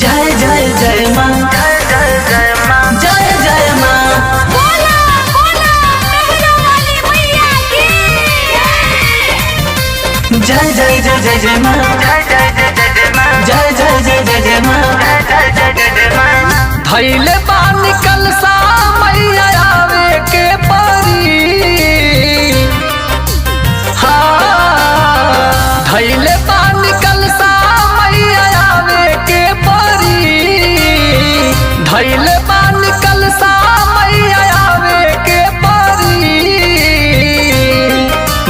जय जय जय माँ, जय जय जय माँ, जय जय माँ। बोला बोला मेहरा वाली मैया की जय जय जय जय जय माँ, जय जय जय जय जय माँ, जय जय जय जय जय माँ, जय जय जय जय जय माँ। धैले बानी कलसा मैया आवे के परी, हाँ धैले बानी कलसा मैया आवे के परी, धैले बानी कलसा मैया आवे के परी।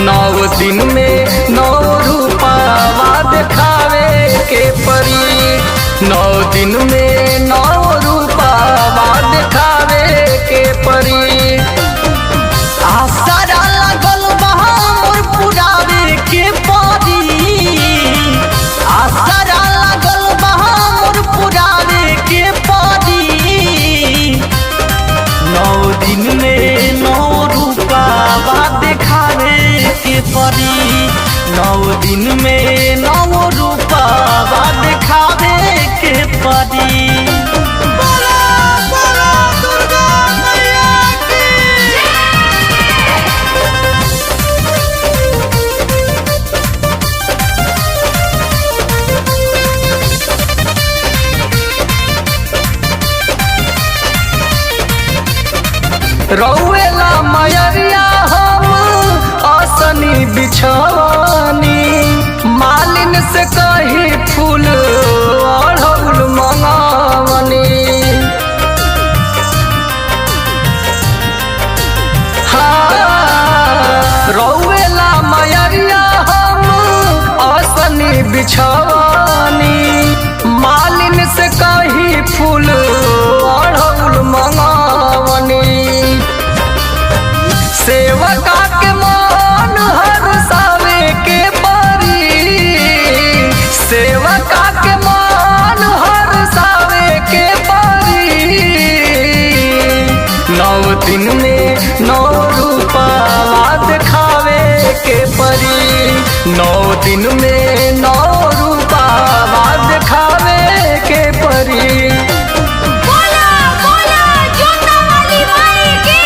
9 दिन में 9 रूपावा दिखावे के परी, 9 दिन में 9 रूपावा दिखावे के परी। आसरा लगल बा मोर पुरावे के परी, आसरा लगल बा मोर पुरावे के परी। 9 दिन में 9 रूपावा दिखावे के परी, 9 दिन में 9 रूपावा दिखावे के परी। रौएला मयरिया हम आसनी बिछवानी, मालिन से कही फूल अड़हुल मंगावनी। हाँ रौएला मयरिया हम आसनी बिछवानी, मालिन से कही फूल अड़हुल मंगावनी। सेवका के मन हरसावे के परी, सेवका के मन हरसावे के परी। 9 दिन में 9 रूपावा दिखावे के परी, 9 दिन में 9 रूपावा दिखावे के परी। बोला बोला जोता वाली माई की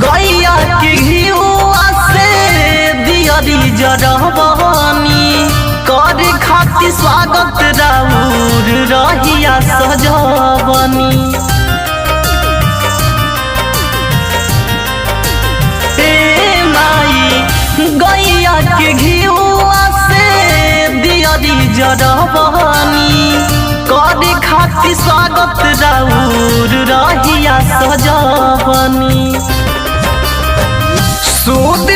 गैया के घिउआ से दियरी जरहबनी, करे खातिर स्वागत राउर रहिया सजबनी। ए माई गैया के घिउआ से दियरी जरहबनी, करे खातिर स्वागत राउर रहिया सजबनी। सूद